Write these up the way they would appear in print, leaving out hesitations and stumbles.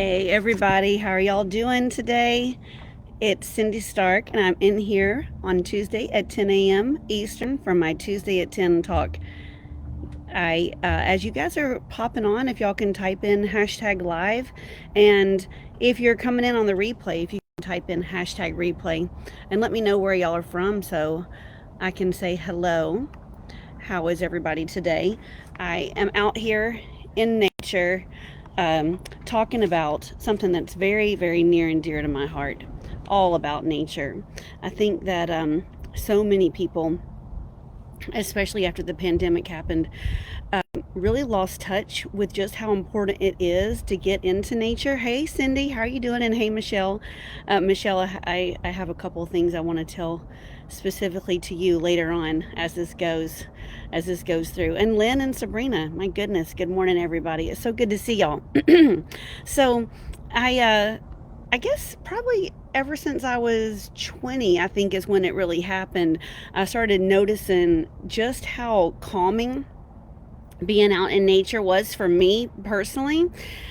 Hey everybody, how are y'all doing today? It's Cindy Stark, and I'm in here on Tuesday at 10 a.m. Eastern for my Tuesday at 10 talk. As you guys are popping on, if y'all can type in hashtag live, and if you're coming in on the replay, if you can type in hashtag replay, and let me know where y'all are from so I can say hello. How is everybody today? I am out here in nature talking about something that's very, very near and dear to my heart, all about nature. I think that so many people, especially after the pandemic happened, really lost touch with just how important it is to get into nature. Hey, Cindy, how are you doing? And hey, Michelle. Michelle, I have a couple of things I want to tell specifically to you later on as this goes through. And Lynn and Sabrina, my goodness, good morning, everybody. It's so good to see y'all. So, I guess probably ever since I was 20, I think is when it really happened. I started noticing just how calming being out in nature was for me personally.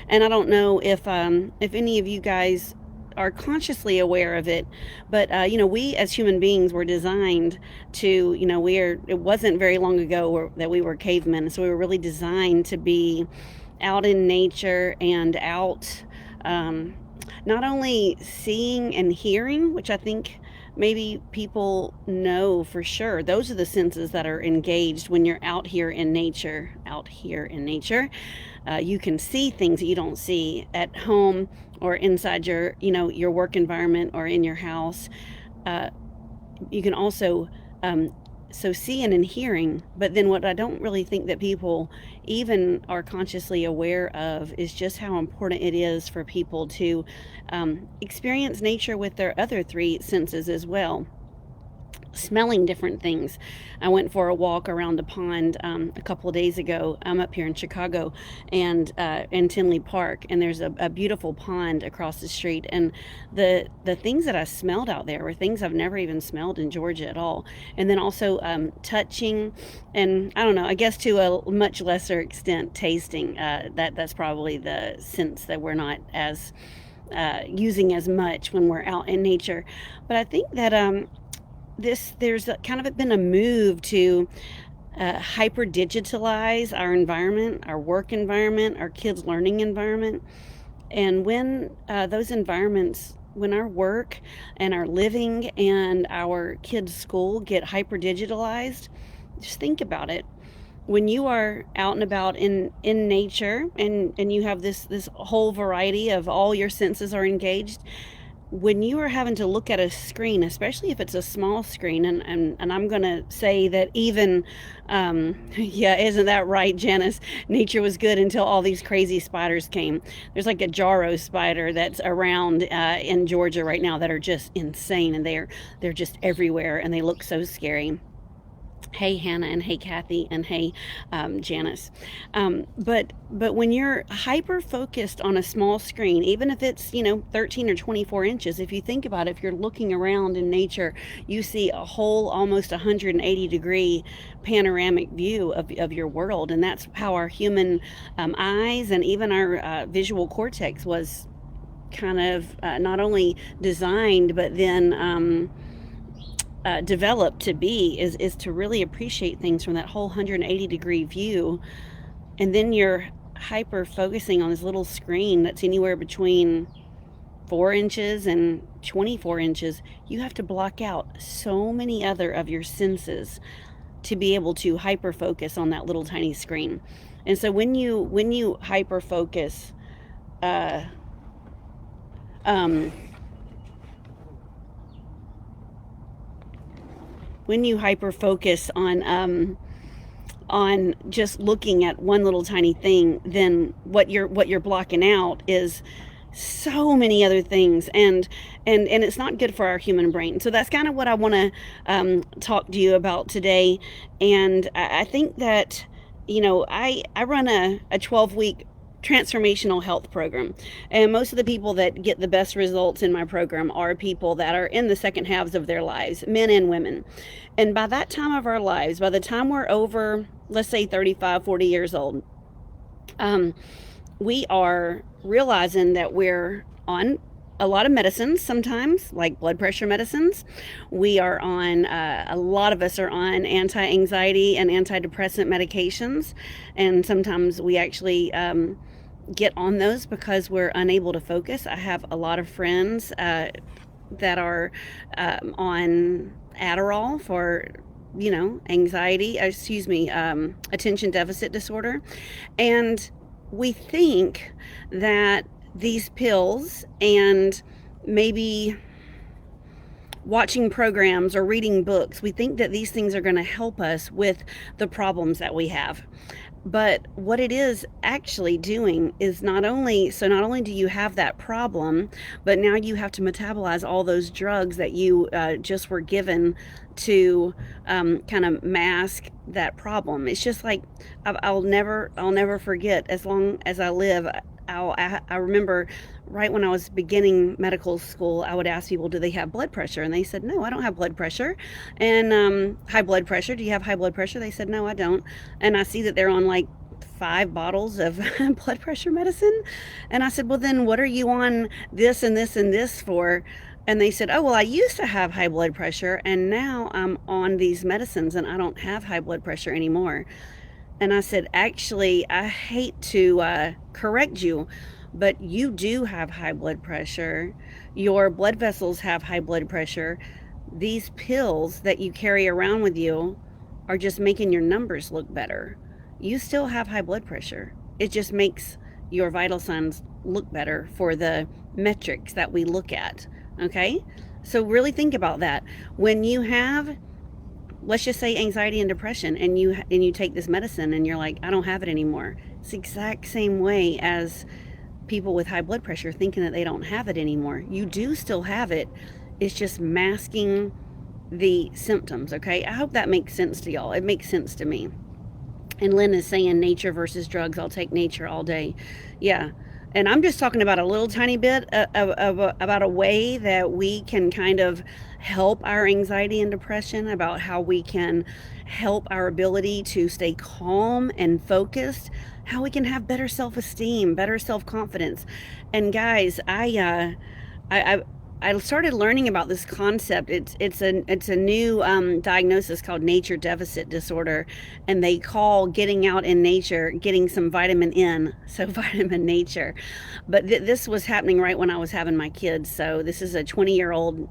And I don't know if any of you guys are consciously aware of it, but we as human beings were designed to, it wasn't very long ago that we were cavemen, so we were really designed to be out in nature and out, not only seeing and hearing, which I think maybe people know for sure. Those are the senses that are engaged when you're out here in nature. Out here in nature, you can see things that you don't see at home or inside your work environment or in your house. You can also so seeing and hearing, but then what I don't really think that people even are consciously aware of is just how important it is for people to experience nature with their other three senses as well. Smelling different things. I went for a walk around a pond a couple of days ago. I'm up here in Chicago, and in Tinley Park, and there's a beautiful pond across the street. And the things that I smelled out there were things I've never even smelled in Georgia at all. And then also touching, and I don't know, I guess to a much lesser extent, tasting. That's probably the sense that we're not as using as much when we're out in nature. But I think that there's kind of been a move to hyper digitalize our environment, our work environment, our kids' learning environment. And when those environments, when our work and our living and our kids' school get hyper digitalized, just think about it. When you are out and about in nature, and you have this whole variety of all your senses are engaged, when you are having to look at a screen, especially if it's a small screen, and I'm going to say that even, yeah, isn't that right, Janice? Nature was good until all these crazy spiders came. There's like a Jarrow spider that's around in Georgia right now that are just insane, and they're just everywhere, and they look so scary. Hey Hannah, and hey Kathy, and hey Janice. But when you're hyper focused on a small screen, even if it's 13 or 24 inches, if you think about it, if you're looking around in nature, you see a whole almost 180-degree panoramic view of your world, and that's how our human eyes and even our visual cortex was kind of not only designed but then developed to be, is to really appreciate things from that whole 180-degree view. And then you're hyper focusing on this little screen that's anywhere between 4 inches and 24 inches. You have to block out so many other of your senses to be able to hyper focus on that little tiny screen. And so when you hyper focus when you hyper focus on just looking at one little tiny thing, then what you're blocking out is so many other things, and it's not good for our human brain. So that's kind of what I want to talk to you about today. And I think that I run a 12-week transformational health program, and most of the people that get the best results in my program are people that are in the second halves of their lives, men and women. And by that time of our lives, by the time we're over, let's say 35, 40 years old, we are realizing that we're on a lot of medicines sometimes, like blood pressure medicines. We are on, a lot of us are on anti anxiety and antidepressant medications. And sometimes we actually get on those because we're unable to focus. I have a lot of friends that are on Adderall for anxiety, attention deficit disorder. And we think that these pills and maybe watching programs or reading books, we think that these things are going to help us with the problems that we have. But what it is actually doing is not only do you have that problem, but now you have to metabolize all those drugs that you just were given to kind of mask that problem. It's just like I'll never forget, as long as I live. I remember right when I was beginning medical school, I would ask people, do they have blood pressure? And they said, no, I don't have blood pressure. And high blood pressure, do you have high blood pressure? They said, no, I don't. And I see that they're on like 5 bottles of blood pressure medicine. And I said, well, then what are you on this and this and this for? And they said, oh, well, I used to have high blood pressure and now I'm on these medicines and I don't have high blood pressure anymore. And I said, actually, I hate to correct you, but you do have high blood pressure. Your blood vessels have high blood pressure. These pills that you carry around with you are just making your numbers look better. You still have high blood pressure. It just makes your vital signs look better for the metrics that we look at. Okay? So really think about that. When you have, let's just say, anxiety and depression, and you take this medicine and you're like, I don't have it anymore. It's the exact same way as people with high blood pressure thinking that they don't have it anymore. You do still have it. It's just masking the symptoms. Okay, I hope that makes sense to y'all. It makes sense to me. And Lynn is saying nature versus drugs. I'll take nature all day. Yeah. And I'm just talking about a little tiny bit about a way that we can kind of help our anxiety and depression, about how we can help our ability to stay calm and focused, how we can have better self-esteem, better self-confidence. And guys, I started learning about this concept. It's a new diagnosis called nature deficit disorder, and they call getting out in nature getting some vitamin N, so vitamin nature. But this was happening right when I was having my kids. So this is a 20-year-old.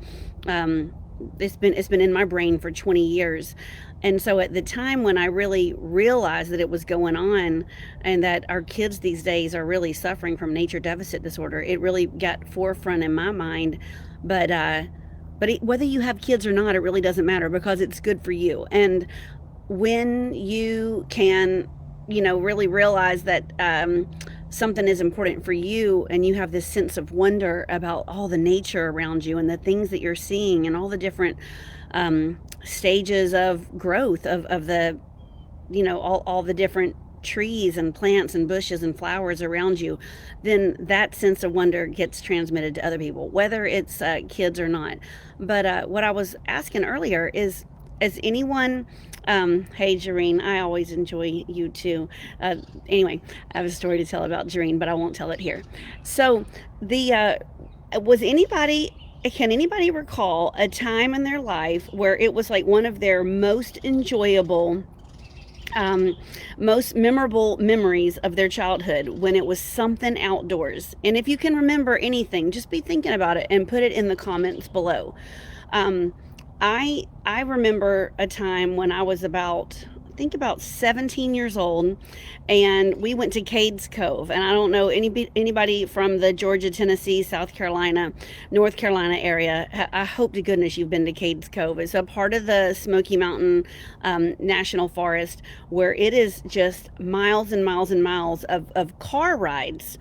It's been in my brain for 20 years. And so at the time when I really realized that it was going on and that our kids these days are really suffering from nature deficit disorder, it really got forefront in my mind. But whether you have kids or not, it really doesn't matter, because it's good for you. And when you can, really realize that something is important for you, and you have this sense of wonder about all the nature around you and the things that you're seeing and all the different stages of growth of the, all the different trees and plants and bushes and flowers around you, then that sense of wonder gets transmitted to other people, whether it's kids or not. But what I was asking earlier is anyone, hey Jareen, I always enjoy you too. Anyway, I have a story to tell about Jareen, but I won't tell it here. So can anybody recall a time in their life where it was like one of their most enjoyable, most memorable memories of their childhood, when it was something outdoors? And if you can remember anything, just be thinking about it and put it in the comments below. I remember a time when I was about 17 years old, and we went to Cades Cove. And I don't know anybody from the Georgia, Tennessee, South Carolina, North Carolina area. I hope to goodness you've been to Cades Cove. It's a part of the Smoky Mountain National Forest, where it is just miles and miles and miles of car rides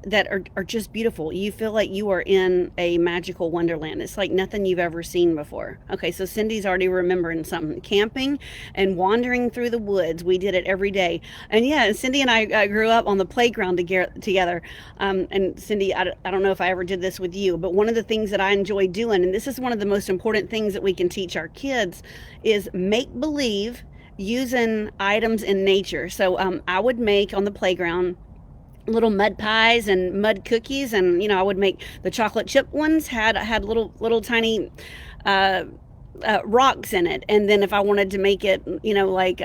that are just beautiful. You feel like you are in a magical wonderland. It's like nothing you've ever seen before. Okay, so Cindy's already remembering something. Camping and wandering through the woods. We did it every day. And yeah, Cindy and I grew up on the playground together. And Cindy, I don't know if I ever did this with you, but one of the things that I enjoy doing, and this is one of the most important things that we can teach our kids, is make believe using items in nature. So I would make on the playground little mud pies and mud cookies, and I would make the chocolate chip ones had little tiny uh, rocks in it. And then if I wanted to make it, like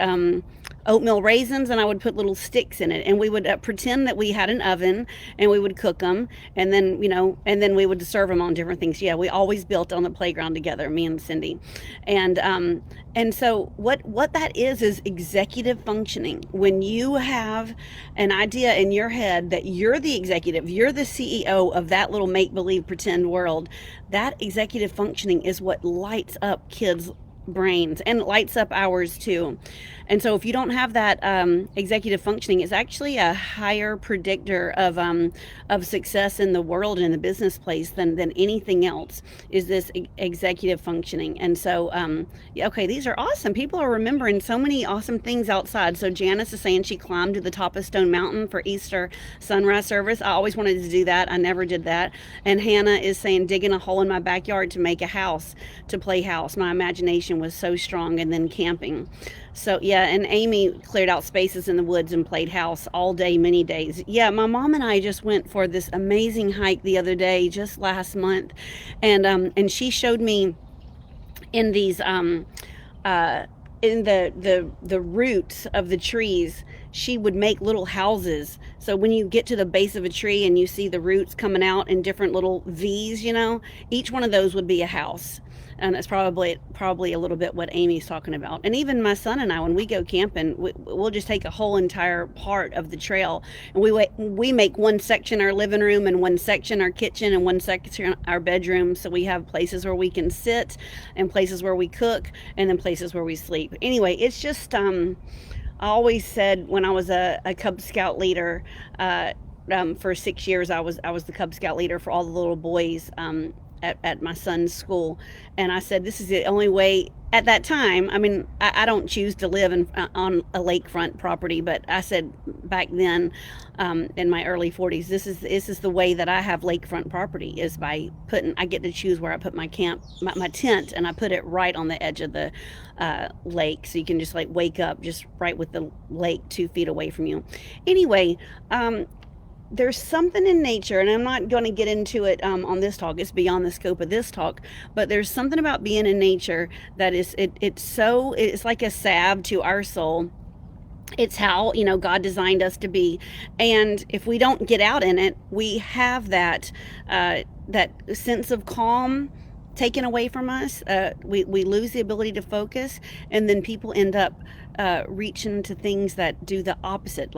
oatmeal raisins, and I would put little sticks in it, and we would pretend that we had an oven, and we would cook them, and then we would serve them on different things. Yeah, we always built on the playground together, me and Cindy. And so what that is executive functioning. When you have an idea in your head that you're the executive, you're the CEO of that little make-believe pretend world, that executive functioning is what lights up kids' brains and lights up ours too. And so if you don't have that executive functioning, it's actually a higher predictor of success in the world and in the business place than anything else, is this executive functioning. And so yeah, okay, these are awesome. People are remembering so many awesome things outside. So Janice is saying she climbed to the top of Stone Mountain for Easter sunrise service. I always wanted to do that. I never did that. And Hannah is saying digging a hole in my backyard to make a house, to play house. My imagination was so strong. And then camping. So yeah, and Amy cleared out spaces in the woods and played house all day, many days. Yeah, my mom and I just went for this amazing hike the other day, just last month, and she showed me in these in the roots of the trees, she would make little houses. So when you get to the base of a tree and you see the roots coming out in different little V's, each one of those would be a house. And that's probably a little bit what Amy's talking about. And even my son and I, when we go camping, we'll just take a whole entire part of the trail, and we make one section our living room, and one section our kitchen, and one section our bedroom. So we have places where we can sit, and places where we cook, and then places where we sleep. Anyway, it's just I always said when I was a Cub Scout leader. For 6 years, I was the Cub Scout leader for all the little boys at my son's school, and I said this is the only way. At that time, I mean, I don't choose to live on a lakefront property, but I said back then, in my early 40s, this is the way that I have lakefront property, is by I get to choose where I put my my tent, and I put it right on the edge of the lake, so you can just like wake up just right with the lake 2 feet away from you. Anyway, there's something in nature, and I'm not going to get into it on this talk. It's beyond the scope of this talk, but there's something about being in nature that it's like a salve to our soul. It's how God designed us to be, and if we don't get out in it, we have that sense of calm taken away from us. We lose the ability to focus, and then people end up reaching to things that do the opposite,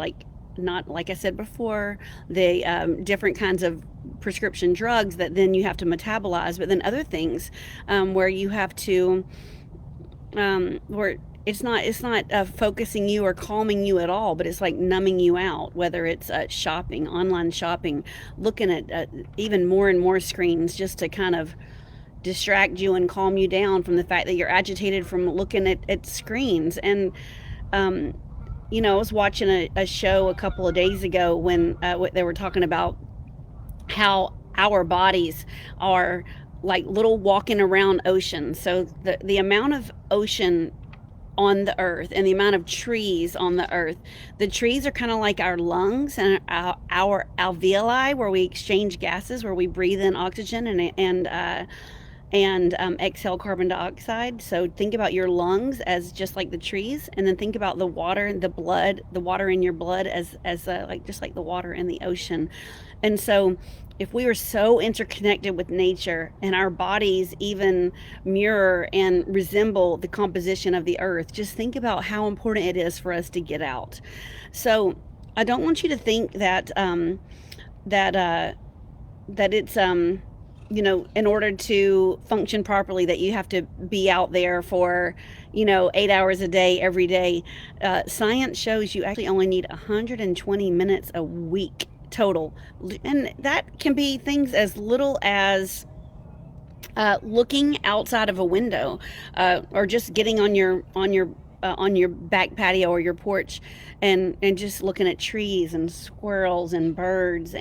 not like I said before, the different kinds of prescription drugs that then you have to metabolize, but then other things where you have to where it's not focusing you or calming you at all, but it's like numbing you out, whether it's shopping, online shopping, looking at even more and more screens just to kind of distract you and calm you down from the fact that you're agitated from looking at screens. And I was watching a show a couple of days ago when they were talking about how our bodies are like little walking around oceans. So the amount of ocean on the earth and the amount of trees on the earth, the trees are kind of like our lungs and our alveoli, where we exchange gases, where we breathe in oxygen and exhale carbon dioxide. So think about your lungs as just like the trees, and then think about the water and the water in your blood as just like the water in the ocean. And so if we are so interconnected with nature, and our bodies even mirror and resemble the composition of the earth, just think about how important it is for us to get out. So I don't want you to think that that it's in order to function properly, that you have to be out there for 8 hours a day every day. Science shows you actually only need 120 minutes a week total, and that can be things as little as looking outside of a window, or just getting on your back patio or your porch and just looking at trees and squirrels and birds,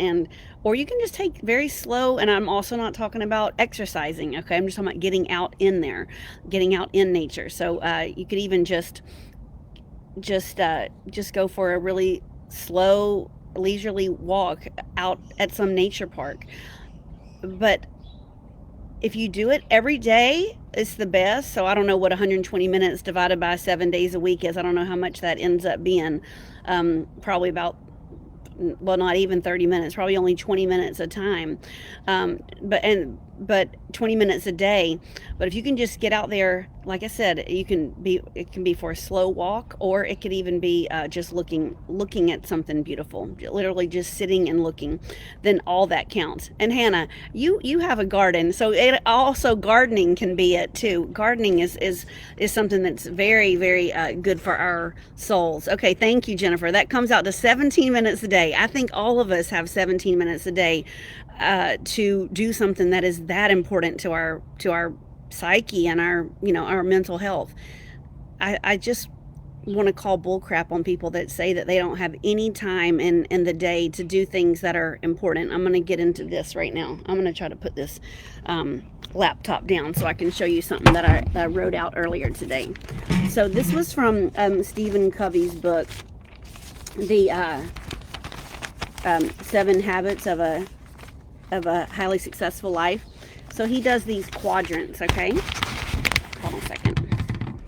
or you can just take very slow. And I'm also not talking about exercising, okay? I'm just talking about getting out in there, getting out in nature. So you could even just go for a really slow leisurely walk out at some nature park. But if you do it every day, it's the best. So I don't know what 120 minutes divided by 7 days a week is. I don't know how much that ends up being. Probably about, well, not even 30 minutes, probably only 20 minutes a time. But 20 minutes a day. But if you can just get out there, like I said, it can be for a slow walk, or it could even be just looking at something beautiful, literally just sitting and looking. Then all that counts. And Hannah, you have a garden, so it also, gardening can be it too. Gardening is something that's very, very good for our souls. Okay, thank you, Jennifer. That comes out to 17 minutes a day. I think all of us have 17 minutes a day to do something that is that important to our psyche and our mental health. I just want to call bullcrap on people that say that they don't have any time in the day to do things that are important. I'm going to get into this right now. I'm going to try to put this laptop down so I can show you something that I wrote out earlier today. So this was from Stephen Covey's book, the 7 Habits of a Highly Successful Life. So he does these quadrants, okay? Hold on a second.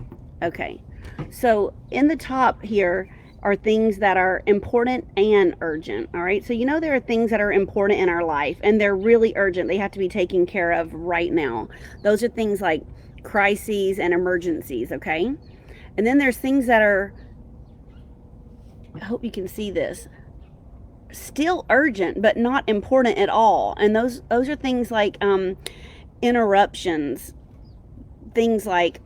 Okay. So in the top here are things that are important and urgent, all right? So there are things that are important in our life, and they're really urgent. They have to be taken care of right now. Those are things like crises and emergencies, okay? And then there's things that are, I hope you can see this, still urgent but not important at all. And those are things like interruptions, things like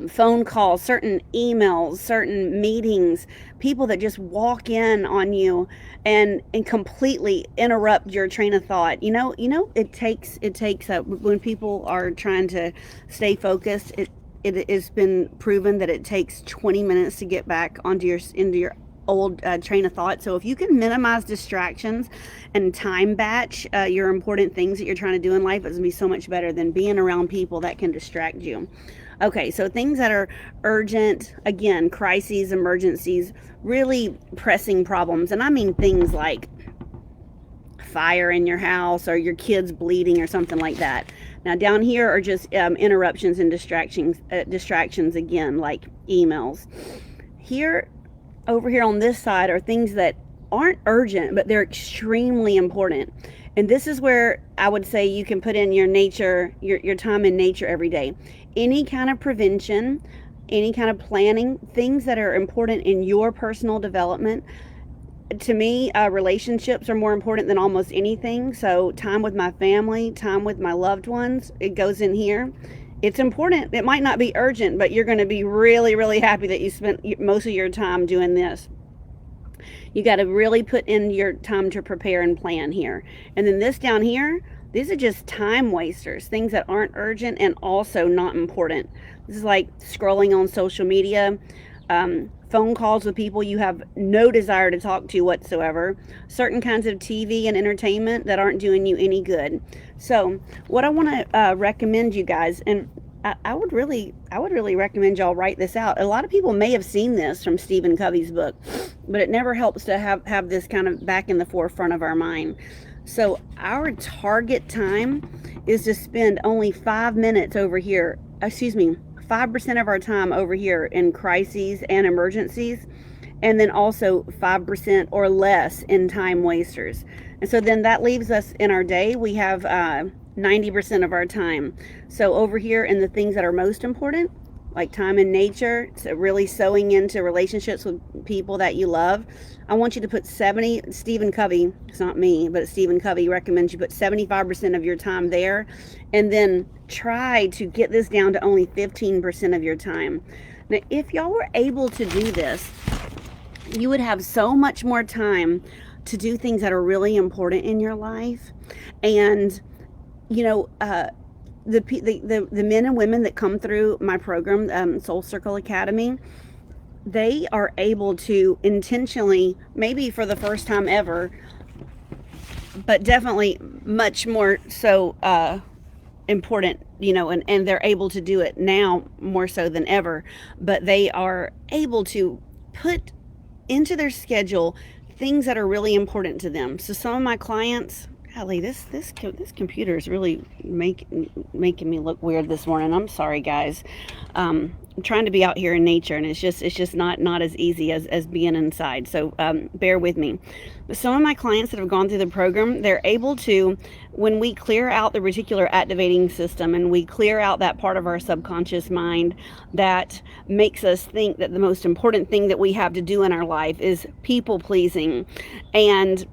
phone calls, certain emails, certain meetings, people that just walk in on you and completely interrupt your train of thought. It takes when people are trying to stay focused, it has been proven that it takes 20 minutes to get back into your old train of thought. So if you can minimize distractions and time batch your important things that you're trying to do in life, it's gonna be so much better than being around people that can distract you. Okay, so things that are urgent, again, crises, emergencies, really pressing problems. And I mean things like fire in your house or your kids bleeding or something like that. Now down here are just interruptions and distractions again, like emails. Over here on this side are things that aren't urgent, but they're extremely important. And this is where I would say you can put in your nature, your time in nature every day. Any kind of prevention, any kind of planning, things that are important in your personal development. To me, relationships are more important than almost anything. So time with my family, time with my loved ones, it goes in here. It's important. It might not be urgent, but you're going to be really, really happy that you spent most of your time doing this. You got to really put in your time to prepare and plan here. And then this down here, these are just time wasters, things that aren't urgent and also not important. This is like scrolling on social media, phone calls with people you have no desire to talk to whatsoever, certain kinds of TV and entertainment that aren't doing you any good. So what I want to recommend you guys, and I would really recommend y'all write this out. A lot of people may have seen this from Stephen Covey's book, but it never helps to have this kind of back in the forefront of our mind. So our target time is to spend only 5 minutes over here, 5% of our time over here in crises and emergencies, and then also 5% or less in time wasters. And so then that leaves us in our day, we have 90% of our time. So over here in the things that are most important, like time in nature, so really sewing into relationships with people that you love, I want you to put Stephen Covey, it's not me, but Stephen Covey recommends you put 75% of your time there, and then try to get this down to only 15% of your time. Now, if y'all were able to do this, you would have so much more time to do things that are really important in your life. And the men and women that come through my program, Soul Circle Academy, they are able to intentionally, maybe for the first time ever, but definitely much more so important, and they're able to do it now more so than ever, but they are able to put into their schedule things that are really important to them. So some of my clients, golly, this computer is really making me look weird this morning. I'm sorry, guys. I'm trying to be out here in nature, and it's just not as easy as being inside. So bear with me. But some of my clients that have gone through the program, they're able to, when we clear out the reticular activating system and we clear out that part of our subconscious mind that makes us think that the most important thing that we have to do in our life is people pleasing, and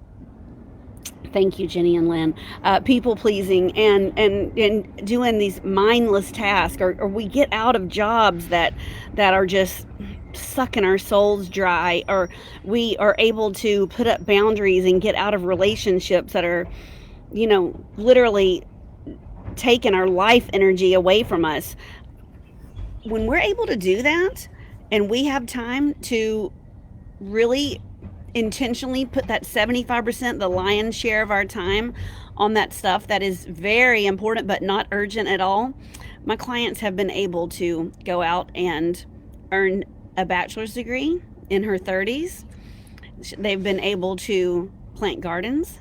thank you, Jenny and Lynn. People pleasing and doing these mindless tasks, or we get out of jobs that are just sucking our souls dry, or we are able to put up boundaries and get out of relationships that are, literally taking our life energy away from us. When we're able to do that and we have time to really intentionally put that 75%, the lion's share of our time, on that stuff that is very important but not urgent at all, my clients have been able to go out and earn a bachelor's degree in her 30s. They've been able to plant gardens.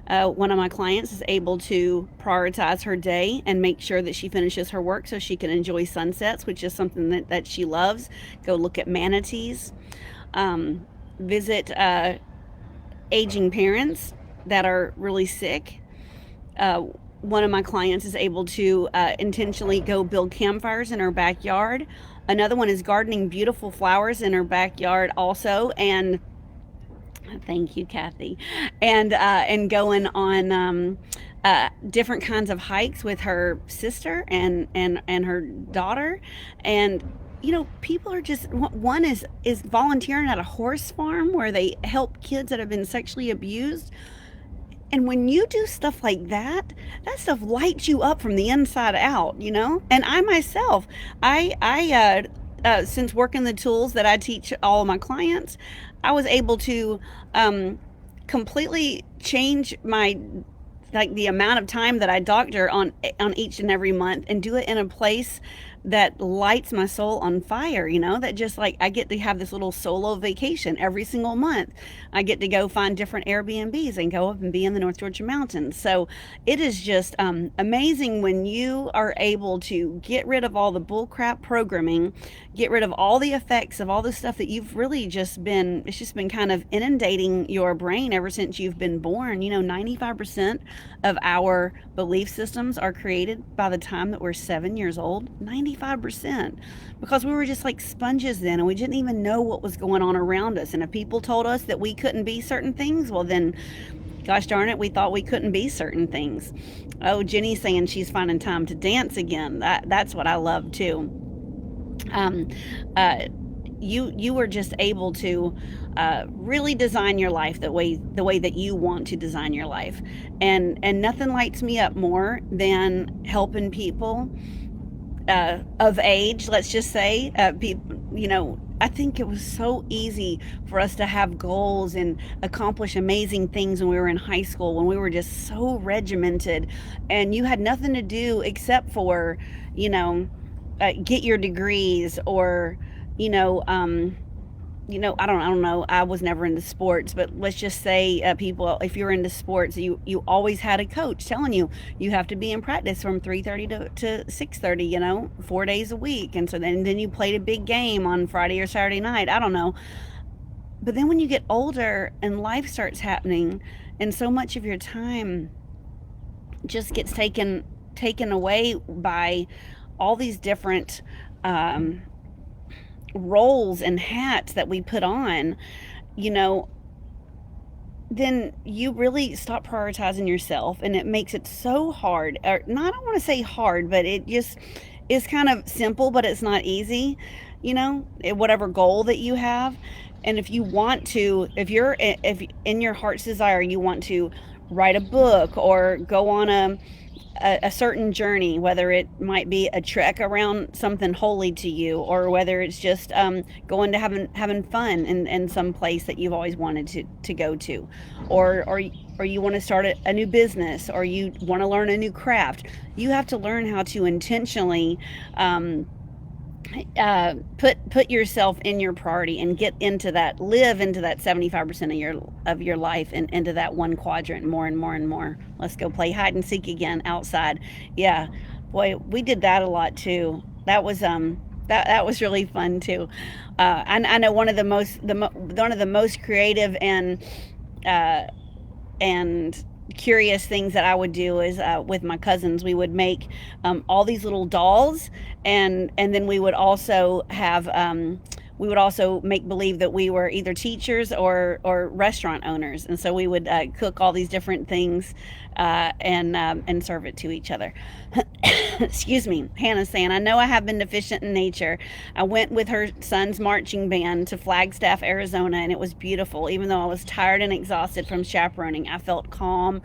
One of my clients is able to prioritize her day and make sure that she finishes her work so she can enjoy sunsets, which is something that she loves. Go look at manatees. Visit aging parents that are really sick. One of my clients is able to intentionally go build campfires in her backyard. Another one is gardening beautiful flowers in her backyard also, and thank you, Kathy, and going on different kinds of hikes with her sister and her daughter. And people are just, one is volunteering at a horse farm where they help kids that have been sexually abused. And when you do stuff like that stuff lights you up from the inside out, And I myself, since working the tools that I teach all of my clients, I was able to completely change the amount of time that I doctor on each and every month, and do it in a place that lights my soul on fire, that just I get to have this little solo vacation every single month. I get to go find different Airbnbs and go up and be in the North Georgia mountains. So it is just amazing when you are able to get rid of all the bullcrap programming, get rid of all the effects of all the stuff that you've really it's just been kind of inundating your brain ever since you've been born. 95% of our belief systems are created by the time that we're 7 years old. 95%, because we were just like sponges then, and we didn't even know what was going on around us. And if people told us that we couldn't be certain things, well then, gosh darn it, we thought we couldn't be certain things. Oh, Jenny's saying she's finding time to dance again. That's what I love too. You were just able to really design your life the way that you want to design your life, and nothing lights me up more than helping people of age, let's just say. I think it was so easy for us to have goals and accomplish amazing things when we were in high school, when we were just so regimented, and you had nothing to do except for get your degrees, or I don't know. I was never into sports, but let's just say people, if you're into sports, you always had a coach telling you have to be in practice from 3:30 to 6:30, 4 days a week. And so then you played a big game on Friday or Saturday night. I don't know. But then when you get older and life starts happening, and so much of your time just gets taken away by all these different roles and hats that we put on, then you really stop prioritizing yourself, and it makes it so hard. Or not, I don't want to say hard, but it just is kind of simple, but it's not easy, whatever goal that you have. And if you want to, if in your heart's desire you want to write a book or go on a certain journey, whether it might be a trek around something holy to you, or whether it's just going to having fun in some place that you've always wanted to go to, or you want to start a new business, or you want to learn a new craft, you have to learn how to intentionally put yourself in your priority and get into that, live into that 75% of your life and into that one quadrant more and more and more. Let's go play hide and seek again outside. Yeah, boy, we did that a lot too. That was really fun too. I know one of the one of the most creative uh, and curious things that I would do is with my cousins, we would make all these little dolls, and then we would also make believe that we were either teachers or restaurant owners, and so we would cook all these different things and serve it to each other. Excuse me. Hannah's saying, I know I have been deficient in nature. I went with her son's marching band to Flagstaff, Arizona, and it was beautiful. Even though I was tired and exhausted from chaperoning, I felt calm.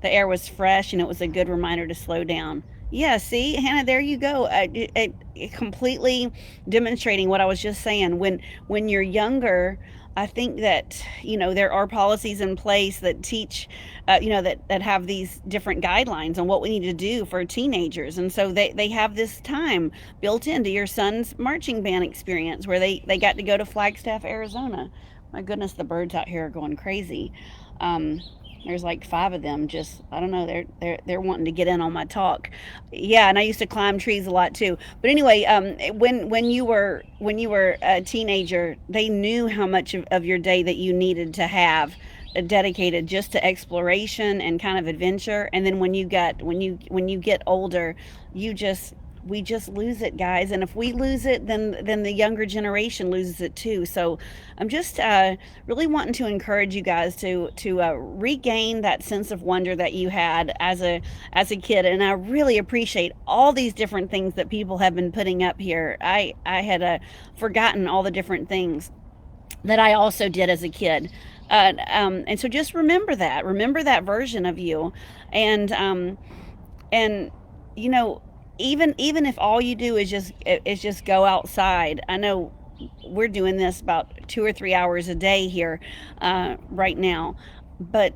The air was fresh, and it was a good reminder to slow down. Yeah, see, Hannah, there you go. It completely demonstrating what I was just saying. When you're younger, I think that there are policies in place that teach, that have these different guidelines on what we need to do for teenagers, and so they have this time built into your son's marching band experience where they got to go to Flagstaff, Arizona. My goodness, the birds out here are going crazy. Um, there's like five of them. Just I don't know. They're wanting to get in on my talk. Yeah, and I used to climb trees a lot too. But anyway, when you were a teenager, they knew how much of your day that you needed to have dedicated just to exploration and kind of adventure. And then when you get older, you just we just lose it, guys. And if we lose it, then the younger generation loses it too. So I'm just really wanting to encourage you guys to regain that sense of wonder that you had as a kid. And I really appreciate all these different things that people have been putting up here. I had forgotten all the different things that I also did as a kid. And so just remember that version of you, and and you know even if all you do is just go outside. I know we're doing this about 2 or 3 hours a day here right now, but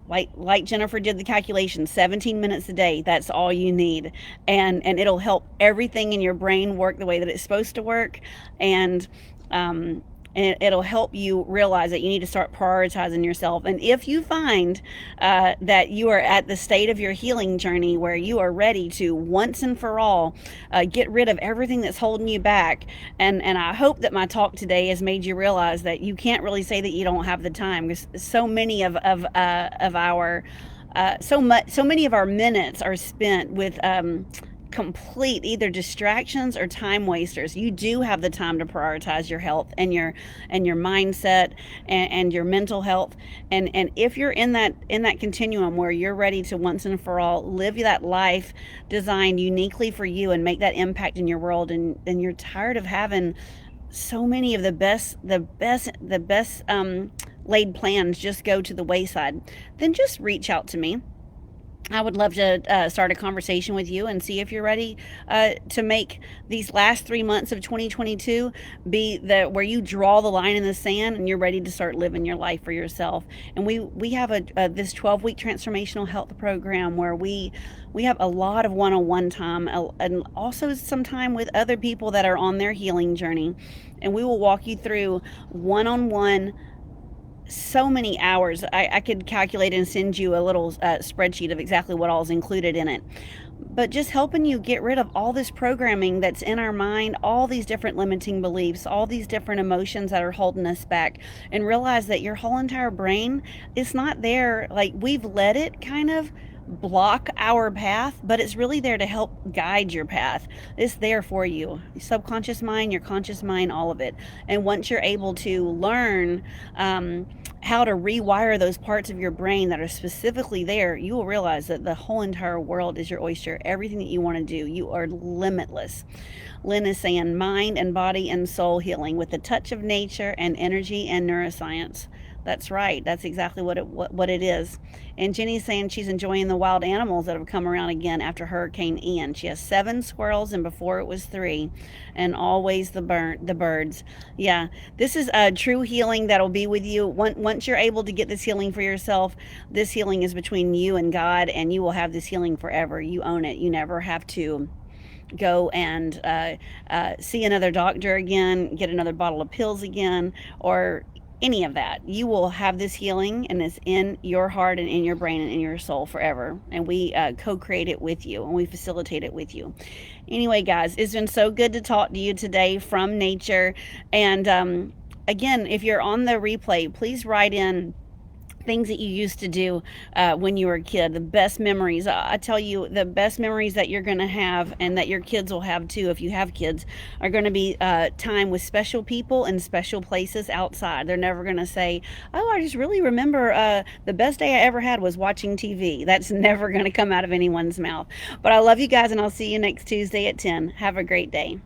like Jennifer did the calculation, 17 minutes a day, that's all you need, and it'll help everything in your brain work the way that it's supposed to work. And um, and it'll help you realize that you need to start prioritizing yourself. And if you find that you are at the state of your healing journey where you are ready to once and for all get rid of everything that's holding you back, and I hope that my talk today has made you realize that you can't really say that you don't have the time, because so many of our so many of our minutes are spent with complete either distractions or time wasters. You do have the time to prioritize your health and your mindset and your mental health. And if you're in that continuum where you're ready to once and for all live that life designed uniquely for you and make that impact in your world, and you're tired of having so many of the best laid plans just go to the wayside, then just reach out to me. I would love to start a conversation with you and see if you're ready to make these last 3 months of 2022 be where you draw the line in the sand and you're ready to start living your life for yourself. And we have this 12-week transformational health program where we have a lot of one-on-one time, and also some time with other people that are on their healing journey. And we will walk you through one-on-one so many hours. I could calculate and send you a little spreadsheet of exactly what all is included in it. But just helping you get rid of all this programming that's in our mind, all these different limiting beliefs, all these different emotions that are holding us back, and realize that your whole entire brain is not there. Like, we've let it kind of block our path, but it's really there to help guide your path. It's there for you. Your subconscious mind, your conscious mind, all of it. And once you're able to learn how to rewire those parts of your brain that are specifically there, you will realize that the whole entire world is your oyster. Everything that you want to do, you are limitless. Lynn is saying mind and body and soul healing with a touch of nature and energy and neuroscience. That's right. That's exactly what it is. And Jenny's saying she's enjoying the wild animals that have come around again after Hurricane Ian. She has 7 squirrels, and before it was 3, and always the birds. Yeah, this is a true healing that'll be with you. Once you're able to get this healing for yourself, this healing is between you and God, and you will have this healing forever. You own it. You never have to go and see another doctor again, get another bottle of pills again, or any of that. You will have this healing, and it's in your heart and in your brain and in your soul forever. And we co-create it with you, and we facilitate it with you. Anyway, guys, it's been so good to talk to you today from nature. And again, if you're on the replay, please write in things that you used to do when you were a kid, the best memories. I tell you, the best memories that you're going to have, and that your kids will have too if you have kids, are going to be time with special people and special places outside. They're never going to say, oh, I just really remember the best day I ever had was watching TV. That's never going to come out of anyone's mouth. But I love you guys, and I'll see you next Tuesday at 10. Have a great day.